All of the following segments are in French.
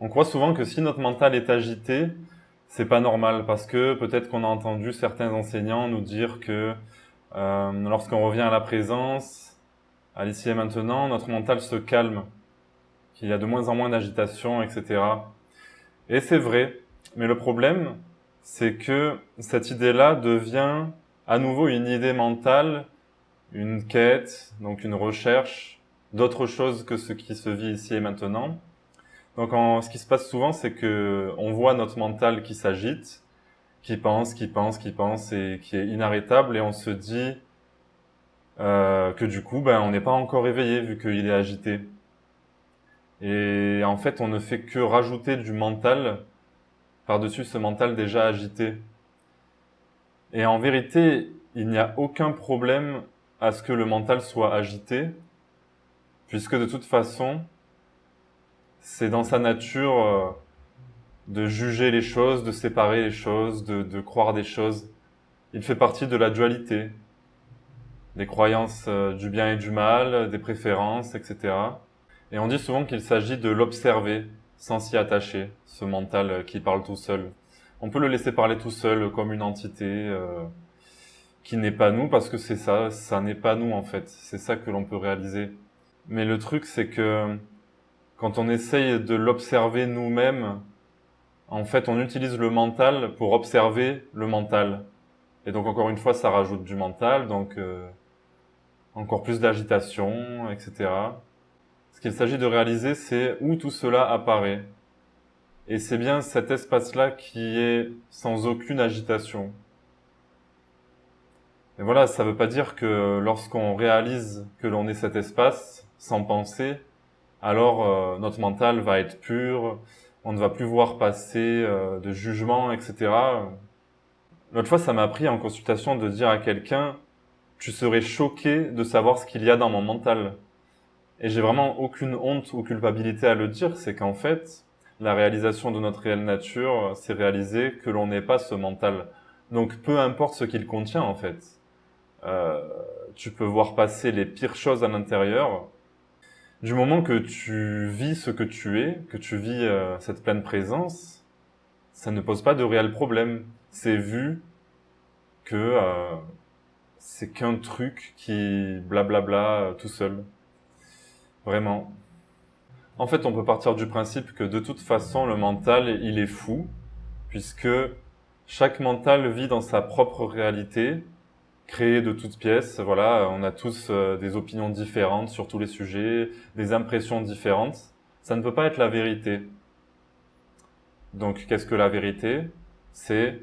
On croit souvent que si notre mental est agité, c'est pas normal parce que peut-être qu'on a entendu certains enseignants nous dire que lorsqu'on revient à la présence, à l'ici et maintenant, notre mental se calme, qu'il y a de moins en moins d'agitation, etc. Et c'est vrai, mais le problème, c'est que cette idée-là devient à nouveau une idée mentale, une quête, donc une recherche d'autre chose que ce qui se vit ici et maintenant. Donc, ce qui se passe souvent, c'est que on voit notre mental qui s'agite, qui pense et qui est inarrêtable, et on se dit que du coup, on n'est pas encore éveillé vu qu'il est agité. Et en fait, on ne fait que rajouter du mental par-dessus ce mental déjà agité. Et en vérité, il n'y a aucun problème à ce que le mental soit agité, puisque de toute façon, c'est dans sa nature de juger les choses, de séparer les choses, de croire des choses. Il fait partie de la dualité, des croyances du bien et du mal, des préférences, etc. Et on dit souvent qu'il s'agit de l'observer sans s'y attacher, ce mental qui parle tout seul. On peut le laisser parler tout seul comme une entité qui n'est pas nous, parce que c'est ça, ça n'est pas nous en fait. C'est ça que l'on peut réaliser. Mais le truc, c'est que quand on essaye de l'observer nous-mêmes, en fait, on utilise le mental pour observer le mental. Et donc, encore une fois, ça rajoute du mental, donc encore plus d'agitation, etc. Ce qu'il s'agit de réaliser, c'est où tout cela apparaît. Et c'est bien cet espace-là qui est sans aucune agitation. Et voilà, ça ne veut pas dire que lorsqu'on réalise que l'on est cet espace, sans penser, alors notre mental va être pur, on ne va plus voir passer de jugement, etc. L'autre fois, ça m'a appris en consultation de dire à quelqu'un, tu serais choqué de savoir ce qu'il y a dans mon mental. Et j'ai vraiment aucune honte ou culpabilité à le dire, c'est qu'en fait, la réalisation de notre réelle nature, c'est réaliser que l'on n'est pas ce mental. Donc peu importe ce qu'il contient en fait. Euh, Tu peux voir passer les pires choses à l'intérieur. Du moment que tu vis ce que tu es, que tu vis cette pleine présence, ça ne pose pas de réel problème. C'est vu que c'est qu'un truc qui blablabla tout seul. Vraiment. En fait, on peut partir du principe que de toute façon, le mental, il est fou, puisque chaque mental vit dans sa propre réalité, créée de toutes pièces. Voilà, on a tous des opinions différentes sur tous les sujets, des impressions différentes. Ça ne peut pas être la vérité. Donc, qu'est-ce que la vérité? C'est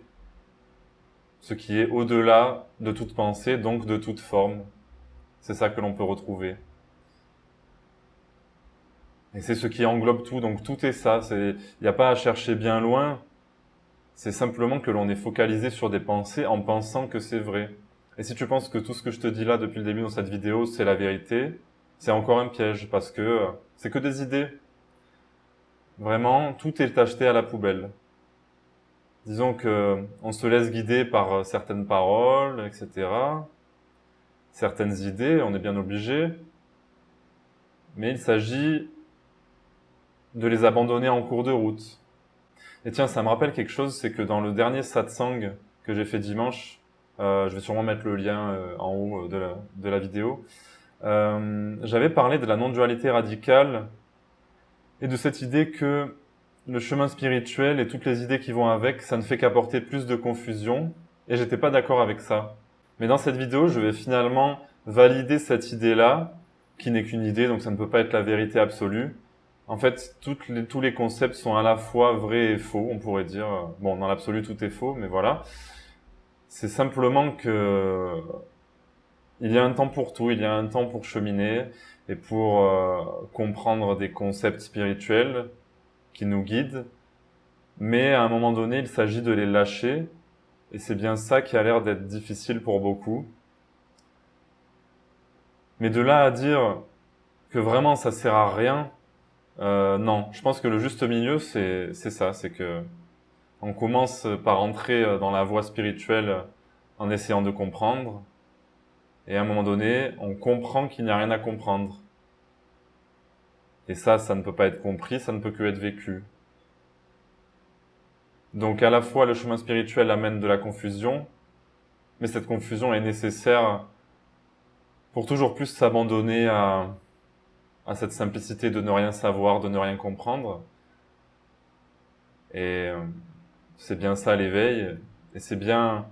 ce qui est au-delà de toute pensée, donc de toute forme. C'est ça que l'on peut retrouver. Et c'est ce qui englobe tout, donc tout est ça. Il n'y a pas à chercher bien loin. C'est simplement que l'on est focalisé sur des pensées en pensant que c'est vrai. Et si tu penses que tout ce que je te dis là depuis le début dans cette vidéo, c'est la vérité, c'est encore un piège parce que c'est que des idées. Vraiment, tout est acheté à la poubelle. Disons que on se laisse guider par certaines paroles, etc. Certaines idées, on est bien obligé. Mais il s'agit de les abandonner en cours de route. Et tiens, ça me rappelle quelque chose, c'est que dans le dernier satsang que j'ai fait dimanche, je vais sûrement mettre le lien en haut de la vidéo, j'avais parlé de la non-dualité radicale et de cette idée que le chemin spirituel et toutes les idées qui vont avec, ça ne fait qu'apporter plus de confusion, et j'étais pas d'accord avec ça. Mais dans cette vidéo, je vais finalement valider cette idée-là, qui n'est qu'une idée, donc ça ne peut pas être la vérité absolue. En fait, tous les concepts sont à la fois vrais et faux, on pourrait dire. Bon, dans l'absolu, tout est faux, mais voilà. C'est simplement que il y a un temps pour tout, il y a un temps pour cheminer et pour comprendre des concepts spirituels qui nous guident. Mais à un moment donné, il s'agit de les lâcher, et c'est bien ça qui a l'air d'être difficile pour beaucoup. Mais de là à dire que vraiment ça sert à rien, non. Je pense que le juste milieu, c'est ça, c'est que on commence par entrer dans la voie spirituelle en essayant de comprendre, et à un moment donné, on comprend qu'il n'y a rien à comprendre. Et ça ne peut pas être compris, ça ne peut que être vécu. Donc à la fois le chemin spirituel amène de la confusion, mais cette confusion est nécessaire pour toujours plus s'abandonner à cette simplicité de ne rien savoir, de ne rien comprendre. Et c'est bien ça l'éveil, et c'est bien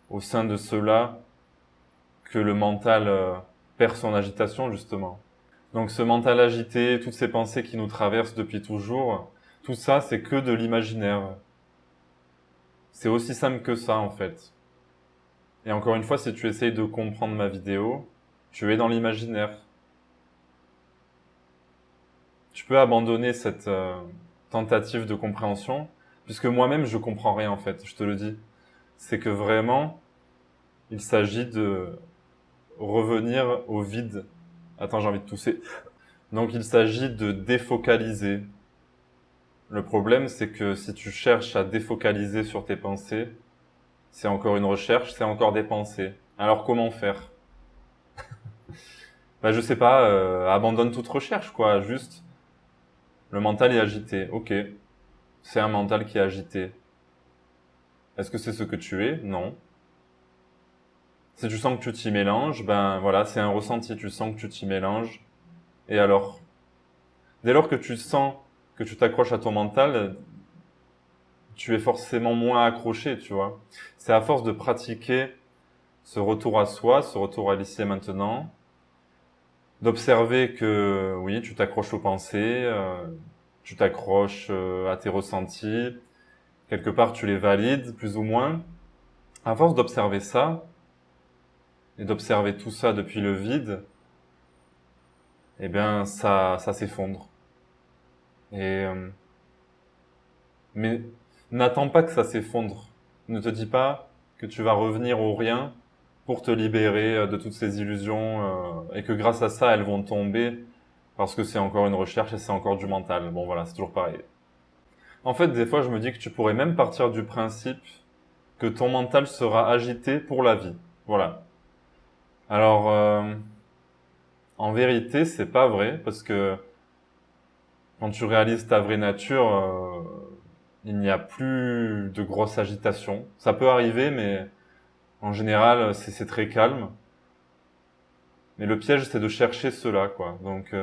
au sein de cela que le mental perd son agitation justement. Donc ce mental agité, toutes ces pensées qui nous traversent depuis toujours, tout ça c'est que de l'imaginaire. C'est aussi simple que ça en fait. Et encore une fois, si tu essayes de comprendre ma vidéo, tu es dans l'imaginaire. Tu peux abandonner cette tentative de compréhension, puisque moi-même je comprends rien en fait, je te le dis. C'est que vraiment, il s'agit de revenir au vide. Attends, j'ai envie de tousser. Donc il s'agit de défocaliser. Le problème, c'est que si tu cherches à défocaliser sur tes pensées, c'est encore une recherche, c'est encore des pensées. Alors comment faire? Bah je sais pas, abandonne toute recherche quoi, juste le mental est agité. OK. C'est un mental qui est agité. Est-ce que c'est ce que tu es? Non. Si tu sens que tu t'y mélanges, ben voilà, c'est un ressenti, tu sens que tu t'y mélanges. Et alors? Dès lors que tu sens que tu t'accroches à ton mental, tu es forcément moins accroché, tu vois. C'est à force de pratiquer ce retour à soi, ce retour à l'ici et maintenant, d'observer que oui, tu t'accroches aux pensées, tu t'accroches à tes ressentis, quelque part tu les valides plus ou moins. À force d'observer ça et d'observer tout ça depuis le vide, eh bien ça s'effondre. Et mais n'attends pas que ça s'effondre. Ne te dis pas que tu vas revenir au rien pour te libérer de toutes ces illusions et que grâce à ça, elles vont tomber parce que c'est encore une recherche et c'est encore du mental. Bon voilà, c'est toujours pareil. En fait, des fois, je me dis que tu pourrais même partir du principe que ton mental sera agité pour la vie. Voilà. Alors, en vérité, c'est pas vrai parce que quand tu réalises ta vraie nature, il n'y a plus de grosse agitation. Ça peut arriver, mais en général, c'est très calme. Mais le piège, c'est de chercher cela, quoi. Donc,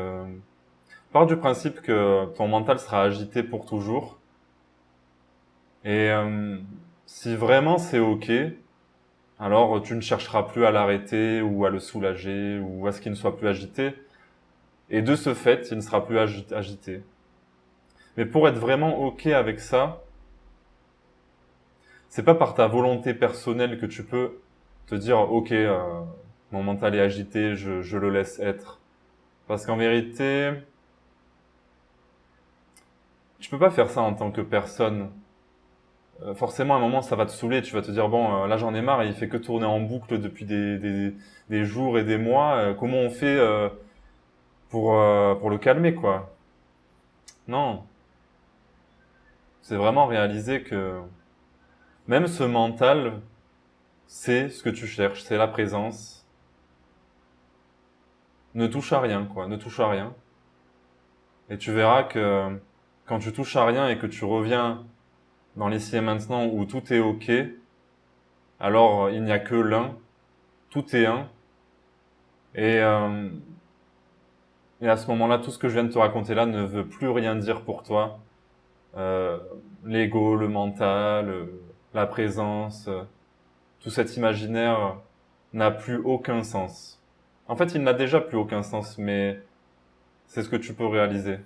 pars du principe que ton mental sera agité pour toujours. Et si vraiment c'est OK, alors tu ne chercheras plus à l'arrêter ou à le soulager ou à ce qu'il ne soit plus agité. Et de ce fait, il ne sera plus agité. Mais pour être vraiment OK avec ça, c'est pas par ta volonté personnelle que tu peux te dire OK, mon mental est agité, je le laisse être. Parce qu'en vérité, tu peux pas faire ça en tant que personne. Forcément, à un moment, ça va te saouler. Tu vas te dire bon, là j'en ai marre, il fait que tourner en boucle depuis des jours et des mois. Comment on fait pour le calmer, quoi? Non, c'est vraiment réaliser que même ce mental, c'est ce que tu cherches, c'est la présence. Ne touche à rien, quoi. Ne touche à rien. Et tu verras que quand tu touches à rien et que tu reviens dans l'ici et maintenant où tout est OK, alors il n'y a que l'un, tout est un. Et, euh, et à ce moment-là, tout ce que je viens de te raconter là ne veut plus rien dire pour toi. Euh, L'ego, le mental, la présence, tout cet imaginaire n'a plus aucun sens. En fait, il n'a déjà plus aucun sens, mais c'est ce que tu peux réaliser.